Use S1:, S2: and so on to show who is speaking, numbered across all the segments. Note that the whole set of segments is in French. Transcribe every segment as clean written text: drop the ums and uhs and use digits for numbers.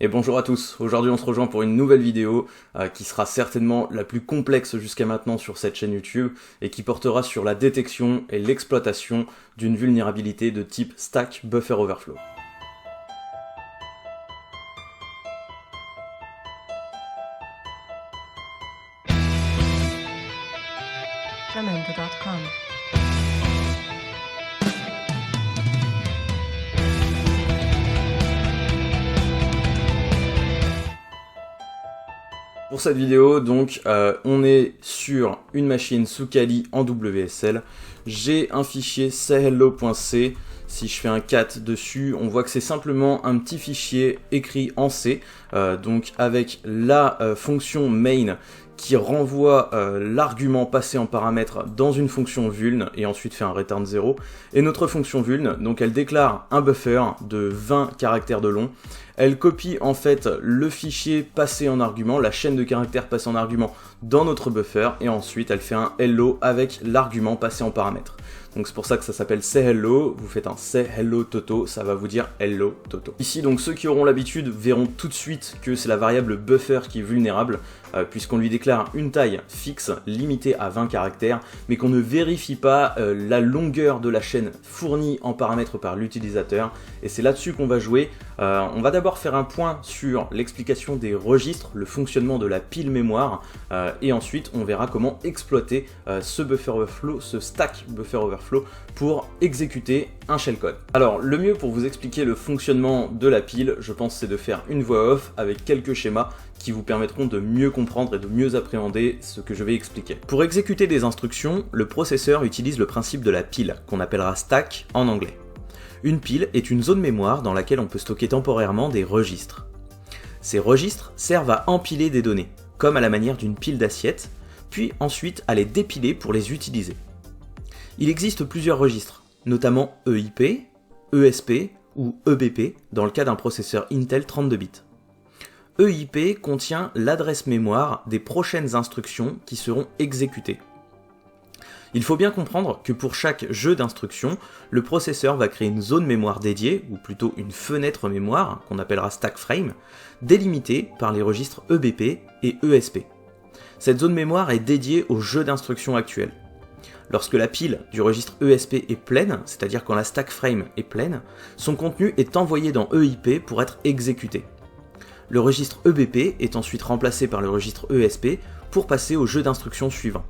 S1: Et bonjour à tous, aujourd'hui on se rejoint pour une nouvelle vidéo qui sera certainement la plus complexe jusqu'à maintenant sur cette chaîne YouTube et qui portera sur la détection et l'exploitation d'une vulnérabilité de type Stack Buffer Overflow.
S2: Jamendo.com.
S1: Pour cette vidéo, donc, on est sur une machine sous Kali en WSL. J'ai un fichier sayhello.c. Si je fais un cat dessus, on voit que c'est simplement un petit fichier écrit en C, donc avec la fonction main qui renvoie l'argument passé en paramètre dans une fonction vuln et ensuite fait un return 0. Et notre fonction vuln, donc elle déclare un buffer de 20 caractères de long. Elle copie en fait le fichier passé en argument, la chaîne de caractères passée en argument dans notre buffer et ensuite elle fait un hello avec l'argument passé en paramètre. Donc c'est pour ça que ça s'appelle sayhello, vous faites un sayhello toto, ça va vous dire hello toto. Ici donc ceux qui auront l'habitude verront tout de suite que c'est la variable buffer qui est vulnérable, puisqu'on lui déclare une taille fixe limitée à 20 caractères, mais qu'on ne vérifie pas la longueur de la chaîne fournie en paramètres par l'utilisateur, et c'est là-dessus qu'on va jouer. On va d'abord faire un point sur l'explication des registres, le fonctionnement de la pile mémoire, et ensuite on verra comment exploiter ce buffer overflow, ce stack buffer overflow pour exécuter un shellcode. Alors le mieux pour vous expliquer le fonctionnement de la pile, je pense, c'est de faire une voix off avec quelques schémas qui vous permettront de mieux comprendre et de mieux appréhender ce que je vais expliquer. Pour exécuter des instructions, le processeur utilise le principe de la pile, qu'on appellera stack en anglais. Une pile est une zone mémoire dans laquelle on peut stocker temporairement des registres. Ces registres servent à empiler des données, comme à la manière d'une pile d'assiettes, puis ensuite à les dépiler pour les utiliser. Il existe plusieurs registres, notamment EIP, ESP ou EBP dans le cas d'un processeur Intel 32 bits. EIP contient l'adresse mémoire des prochaines instructions qui seront exécutées. Il faut bien comprendre que pour chaque jeu d'instructions, le processeur va créer une zone mémoire dédiée, ou plutôt une fenêtre mémoire, qu'on appellera stack frame, délimitée par les registres EBP et ESP. Cette zone mémoire est dédiée au jeu d'instructions actuel. Lorsque la pile du registre ESP est pleine, c'est-à-dire quand la stack frame est pleine, son contenu est envoyé dans EIP pour être exécuté. Le registre EBP est ensuite remplacé par le registre ESP pour passer au jeu d'instructions suivant.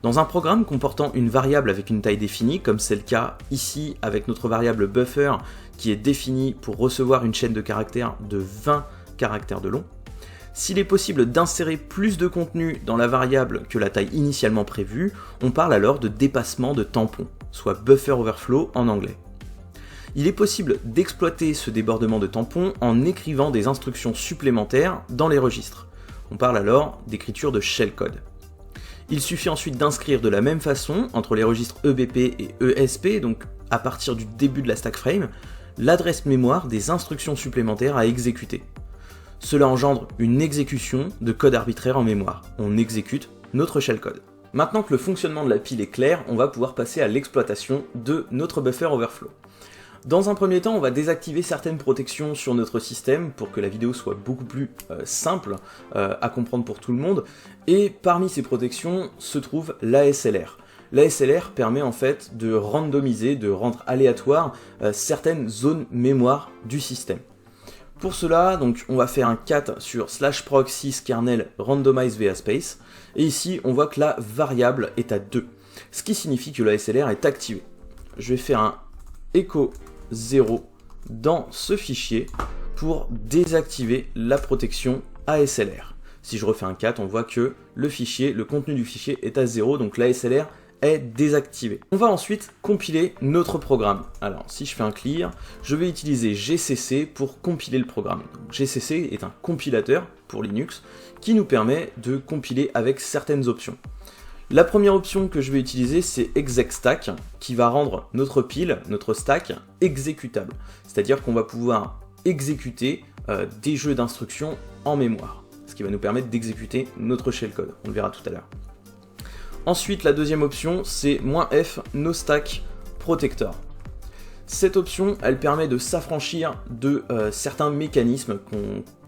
S1: Dans un programme comportant une variable avec une taille définie, comme c'est le cas ici avec notre variable buffer qui est définie pour recevoir une chaîne de caractères de 20 caractères de long, s'il est possible d'insérer plus de contenu dans la variable que la taille initialement prévue, on parle alors de dépassement de tampon, soit buffer overflow en anglais. Il est possible d'exploiter ce débordement de tampon en écrivant des instructions supplémentaires dans les registres. On parle alors d'écriture de shellcode. Il suffit ensuite d'inscrire de la même façon entre les registres EBP et ESP, donc à partir du début de la stack frame, l'adresse mémoire des instructions supplémentaires à exécuter. Cela engendre une exécution de code arbitraire en mémoire. On exécute notre shellcode. Maintenant que le fonctionnement de la pile est clair, on va pouvoir passer à l'exploitation de notre buffer overflow. Dans un premier temps, on va désactiver certaines protections sur notre système pour que la vidéo soit beaucoup plus simple à comprendre pour tout le monde. Et parmi ces protections se trouve l'ASLR. L'ASLR permet en fait de randomiser, de rendre aléatoire certaines zones mémoire du système. Pour cela, donc, on va faire un cat sur /proc syskernel randomize via space, et ici on voit que la variable est à 2, ce qui signifie que l'ASLR est activé. Je vais faire un echo 0 dans ce fichier pour désactiver la protection ASLR. Si je refais un cat, on voit que le contenu du fichier est à 0, donc l'ASLR est désactivé. On va ensuite compiler notre programme. Alors si je fais un clear, je vais utiliser GCC pour compiler le programme. Donc, GCC est un compilateur pour Linux qui nous permet de compiler avec certaines options. La première option que je vais utiliser, c'est execstack, qui va rendre notre pile, notre stack, exécutable. C'est-à-dire qu'on va pouvoir exécuter des jeux d'instructions en mémoire, ce qui va nous permettre d'exécuter notre shellcode. On le verra tout à l'heure. Ensuite, la deuxième option, c'est -f nostack protector. Cette option, elle permet de s'affranchir de certains mécanismes,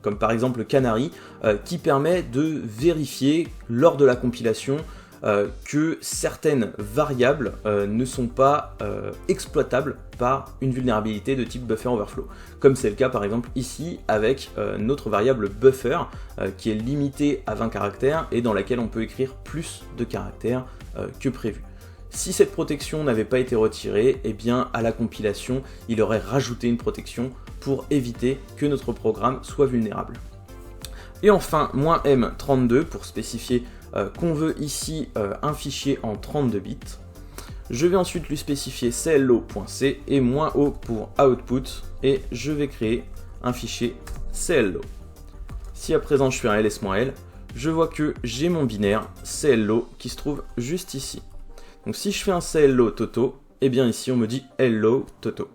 S1: comme par exemple le canary, qui permet de vérifier lors de la compilation que certaines variables ne sont pas exploitables par une vulnérabilité de type buffer overflow. Comme c'est le cas par exemple ici avec notre variable buffer qui est limitée à 20 caractères et dans laquelle on peut écrire plus de caractères que prévu. Si cette protection n'avait pas été retirée, eh bien à la compilation, il aurait rajouté une protection pour éviter que notre programme soit vulnérable. Et enfin, -m32 pour spécifier qu'on veut ici un fichier en 32 bits. Je vais ensuite lui spécifier clo.c et -o pour output et je vais créer un fichier clo. Si à présent je fais un ls-l, je vois que j'ai mon binaire clo qui se trouve juste ici. Donc si je fais un clo toto, et bien ici on me dit hello toto.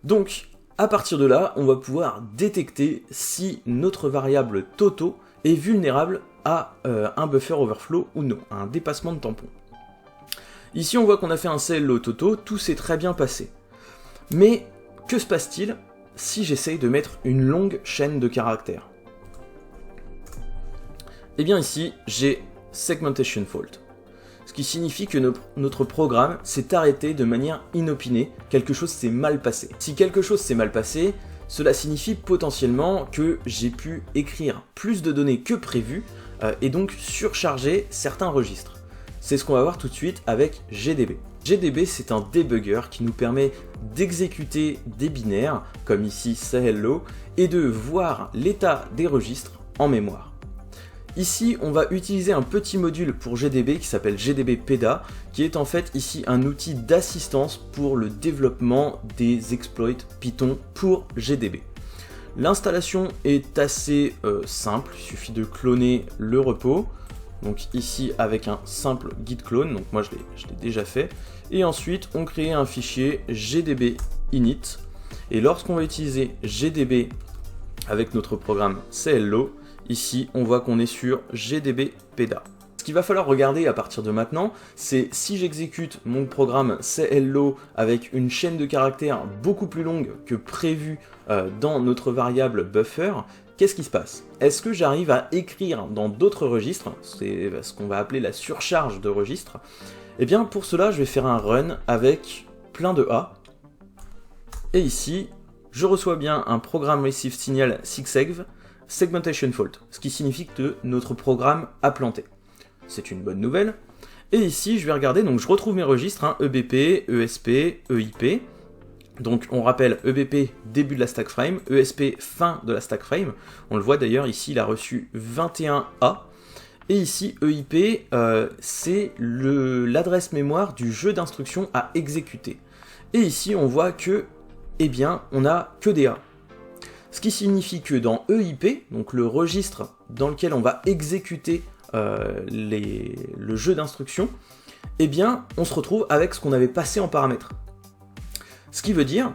S1: Donc à partir de là, on va pouvoir détecter si notre variable toto est vulnérable à un buffer overflow ou non, à un dépassement de tampon. Ici on voit qu'on a fait un clo toto, tout s'est très bien passé. Mais que se passe-t-il si j'essaye de mettre une longue chaîne de caractères? Et bien ici, j'ai segmentation fault. Ce qui signifie que notre programme s'est arrêté de manière inopinée, quelque chose s'est mal passé. Si quelque chose s'est mal passé, cela signifie potentiellement que j'ai pu écrire plus de données que prévu et donc surcharger certains registres. C'est ce qu'on va voir tout de suite avec GDB. GDB, c'est un debugger qui nous permet d'exécuter des binaires, comme ici hello, et de voir l'état des registres en mémoire. Ici, on va utiliser un petit module pour GDB qui s'appelle GDB PEDA, qui est en fait ici un outil d'assistance pour le développement des exploits Python pour GDB. L'installation est assez simple, il suffit de cloner le repo, donc ici avec un simple git clone, donc moi je l'ai déjà fait, et ensuite on crée un fichier GDB init, et lorsqu'on va utiliser GDB avec notre programme clo, ici, on voit qu'on est sur GDB PEDA. Ce qu'il va falloir regarder à partir de maintenant, c'est si j'exécute mon programme clo avec une chaîne de caractères beaucoup plus longue que prévu dans notre variable buffer, qu'est-ce qui se passe? Est-ce que j'arrive à écrire dans d'autres registres? C'est ce qu'on va appeler la surcharge de registres. Et bien pour cela, je vais faire un run avec plein de A. Et ici, je reçois bien un programme receive signal 6ev, segmentation fault, ce qui signifie que notre programme a planté. C'est une bonne nouvelle. Et ici, je vais regarder, donc je retrouve mes registres, EBP, ESP, EIP. Donc on rappelle EBP début de la stack frame, ESP fin de la stack frame. On le voit d'ailleurs, ici il a reçu 21A. Et ici EIP, c'est l'adresse mémoire du jeu d'instructions à exécuter. Et ici on voit que, eh bien, on n'a que des A. Ce qui signifie que dans EIP, donc le registre dans lequel on va exécuter le jeu d'instructions, eh bien, on se retrouve avec ce qu'on avait passé en paramètres. Ce qui veut dire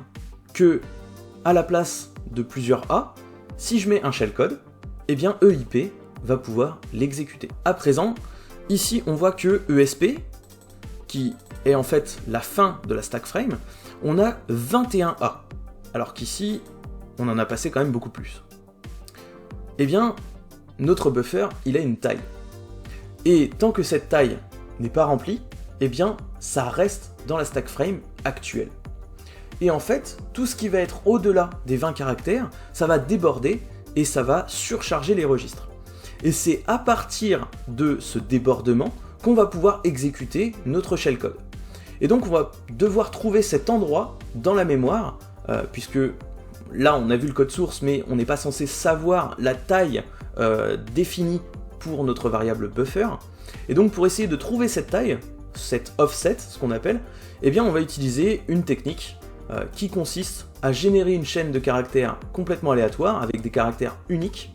S1: que, à la place de plusieurs A, si je mets un shellcode, eh bien EIP va pouvoir l'exécuter. À présent, ici on voit que ESP, qui est en fait la fin de la stack frame, on a 21A, alors qu'ici, on en a passé quand même beaucoup plus. Eh bien, notre buffer, il a une taille. Et tant que cette taille n'est pas remplie, eh bien, ça reste dans la stack frame actuelle. Et en fait, tout ce qui va être au-delà des 20 caractères, ça va déborder et ça va surcharger les registres. Et c'est à partir de ce débordement qu'on va pouvoir exécuter notre shellcode. Et donc, on va devoir trouver cet endroit dans la mémoire, puisque là, on a vu le code source, mais on n'est pas censé savoir la taille définie pour notre variable buffer. Et donc, pour essayer de trouver cette taille, cet offset, ce qu'on appelle, eh bien, on va utiliser une technique qui consiste à générer une chaîne de caractères complètement aléatoire, avec des caractères uniques,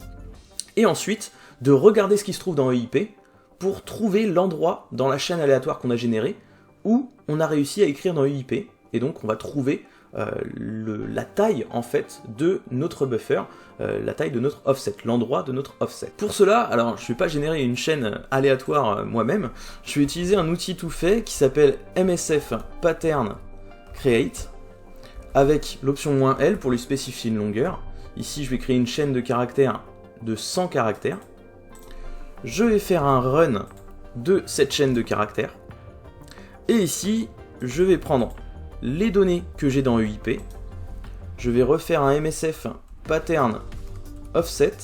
S1: et ensuite de regarder ce qui se trouve dans EIP pour trouver l'endroit dans la chaîne aléatoire qu'on a générée où on a réussi à écrire dans EIP, et donc on va trouver la taille en fait de notre buffer, la taille de notre offset, l'endroit de notre offset. Pour cela, alors je ne vais pas générer une chaîne aléatoire moi-même, je vais utiliser un outil tout fait qui s'appelle MSF Pattern Create, avec l'option "-l" pour lui spécifier une longueur. Ici, je vais créer une chaîne de caractères de 100 caractères. Je vais faire un run de cette chaîne de caractères. Et ici, je vais prendre les données que j'ai dans EIP. Je vais refaire un MSF pattern offset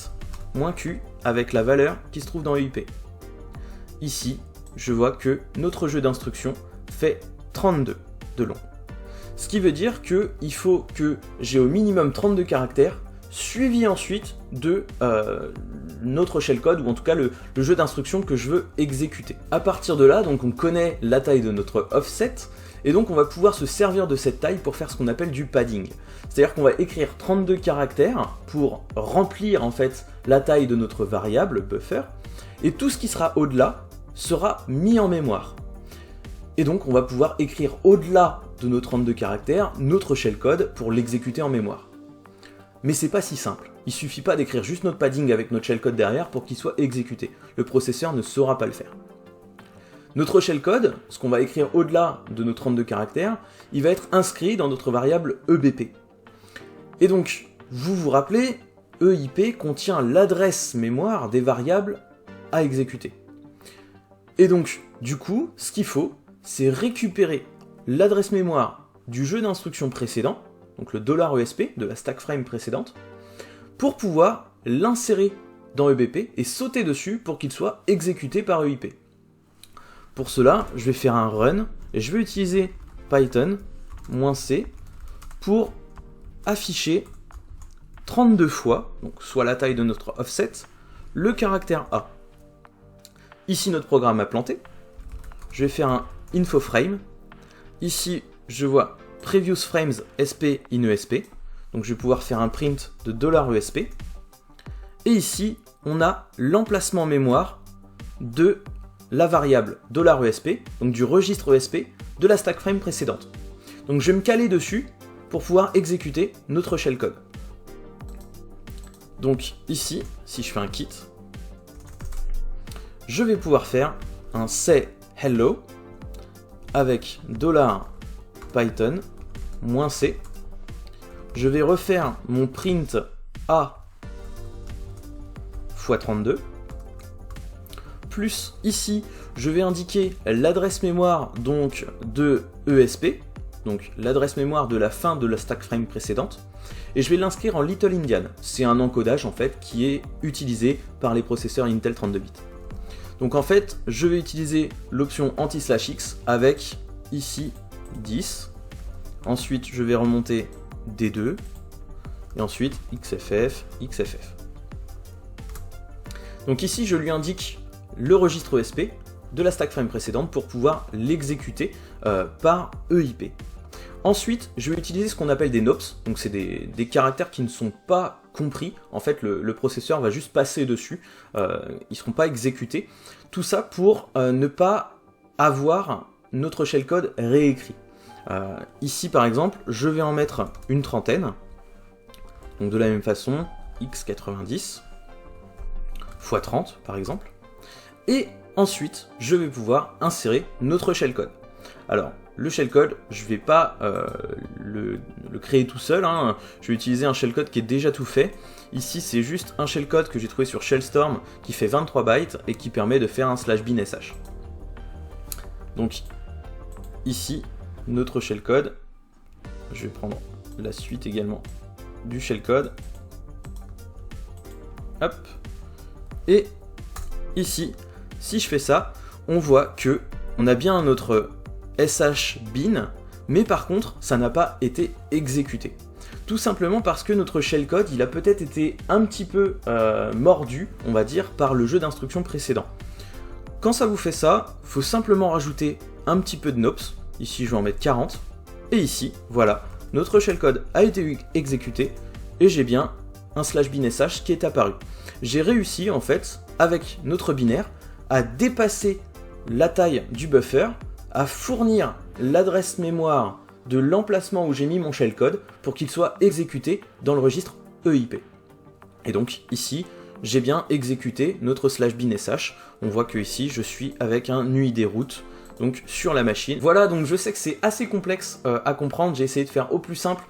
S1: -q avec la valeur qui se trouve dans EIP. Ici, je vois que notre jeu d'instruction fait 32 de long. Ce qui veut dire qu'il faut que j'ai au minimum 32 caractères, suivi ensuite de notre shellcode, ou en tout cas le jeu d'instruction que je veux exécuter. À partir de là, donc on connaît la taille de notre offset, et donc on va pouvoir se servir de cette taille pour faire ce qu'on appelle du padding. C'est-à-dire qu'on va écrire 32 caractères pour remplir en fait la taille de notre variable buffer, et tout ce qui sera au-delà sera mis en mémoire. Et donc on va pouvoir écrire au-delà de nos 32 caractères notre shellcode pour l'exécuter en mémoire. Mais c'est pas si simple. Il suffit pas d'écrire juste notre padding avec notre shellcode derrière pour qu'il soit exécuté. Le processeur ne saura pas le faire. Notre shellcode, ce qu'on va écrire au-delà de nos 32 caractères, il va être inscrit dans notre variable EBP. Et donc, vous vous rappelez, EIP contient l'adresse mémoire des variables à exécuter. Et donc, du coup, ce qu'il faut, c'est récupérer l'adresse mémoire du jeu d'instruction précédent, donc le $ESP de la stack frame précédente, pour pouvoir l'insérer dans EBP et sauter dessus pour qu'il soit exécuté par EIP. Pour cela, je vais faire un run et je vais utiliser Python -c pour afficher 32 fois, donc soit la taille de notre offset, le caractère A. Ici, notre programme a planté. Je vais faire un info frame. Ici, je vois previous frames sp in ESP. Donc, je vais pouvoir faire un print de $ESP. Et ici, on a l'emplacement mémoire de la variable $ESP, donc du registre ESP de la stack frame précédente. Donc, je vais me caler dessus pour pouvoir exécuter notre shellcode. Donc, ici, si je fais un kit, je vais pouvoir faire un say hello avec $Python -c. Je vais refaire mon print A x 32. Plus ici, je vais indiquer l'adresse mémoire donc de ESP, donc l'adresse mémoire de la fin de la stack frame précédente, et je vais l'inscrire en Little Indian. C'est un encodage en fait qui est utilisé par les processeurs Intel 32 bits. Donc en fait, je vais utiliser l'option anti/x avec ici 10. Ensuite, je vais remonter D2 et ensuite XFF, XFF. Donc ici, je lui indique le registre ESP de la stack frame précédente pour pouvoir l'exécuter par EIP. Ensuite, je vais utiliser ce qu'on appelle des nops, donc c'est des caractères qui ne sont pas compris. En fait, le processeur va juste passer dessus, ils ne seront pas exécutés. Tout ça pour ne pas avoir notre shellcode réécrit. Ici, par exemple, je vais en mettre une trentaine. Donc de la même façon, x90 x 30, par exemple. Et ensuite, je vais pouvoir insérer notre shellcode. Alors, le shellcode, je ne vais pas le créer tout seul, hein. Je vais utiliser un shellcode qui est déjà tout fait. Ici, c'est juste un shellcode que j'ai trouvé sur Shellstorm qui fait 23 bytes et qui permet de faire un /bin/sh. Donc, ici, notre shellcode, je vais prendre la suite également du shellcode. Hop. Et ici, si je fais ça, on voit que on a bien notre /bin, mais par contre, ça n'a pas été exécuté. Tout simplement parce que notre shellcode, il a peut-être été un petit peu mordu, on va dire, par le jeu d'instructions précédent. Quand ça vous fait ça, il faut simplement rajouter un petit peu de nops. Ici, je vais en mettre 40. Et ici, voilà, notre shellcode a été exécuté et j'ai bien un /bin/sh qui est apparu. J'ai réussi, en fait, avec notre binaire, à dépasser la taille du buffer, à fournir l'adresse mémoire de l'emplacement où j'ai mis mon shellcode pour qu'il soit exécuté dans le registre EIP. Et donc ici, j'ai bien exécuté notre /bin/sh. On voit que ici, je suis avec un UID root donc sur la machine. Voilà, donc je sais que c'est assez complexe à comprendre, j'ai essayé de faire au plus simple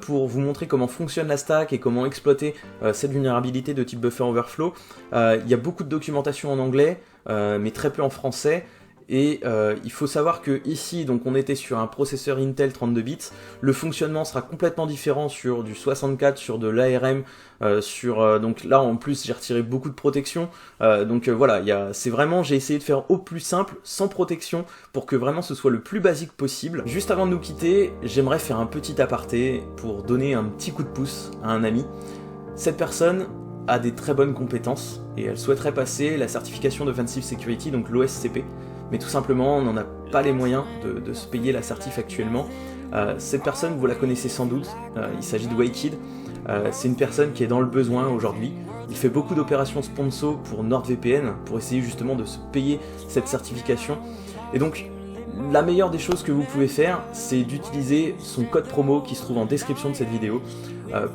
S1: pour vous montrer comment fonctionne la stack et comment exploiter cette vulnérabilité de type buffer overflow. Il y a beaucoup de documentation en anglais, mais très peu en français. Et il faut savoir que ici, donc on était sur un processeur Intel 32 bits, le fonctionnement sera complètement différent sur du 64, sur de l'ARM, donc là en plus j'ai retiré beaucoup de protection, voilà, c'est vraiment, j'ai essayé de faire au plus simple, sans protection, pour que vraiment ce soit le plus basique possible. Juste avant de nous quitter, j'aimerais faire un petit aparté pour donner un petit coup de pouce à un ami. Cette personne a des très bonnes compétences et elle souhaiterait passer la certification d'Offensive Security, donc l'OSCP. Mais tout simplement, on n'en a pas les moyens de se payer la certif actuellement. Cette personne, vous la connaissez sans doute, il s'agit de Wakid. C'est une personne qui est dans le besoin aujourd'hui. Il fait beaucoup d'opérations sponsor pour NordVPN, pour essayer justement de se payer cette certification. Et donc, la meilleure des choses que vous pouvez faire, c'est d'utiliser son code promo qui se trouve en description de cette vidéo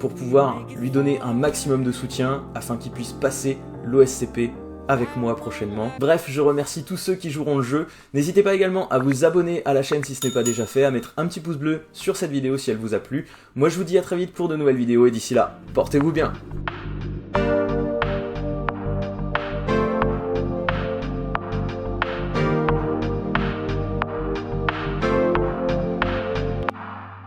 S1: pour pouvoir lui donner un maximum de soutien afin qu'il puisse passer l'OSCP avec moi prochainement. Bref, je remercie tous ceux qui joueront le jeu. N'hésitez pas également à vous abonner à la chaîne si ce n'est pas déjà fait, à mettre un petit pouce bleu sur cette vidéo si elle vous a plu. Moi je vous dis à très vite pour de nouvelles vidéos et d'ici là, portez-vous bien.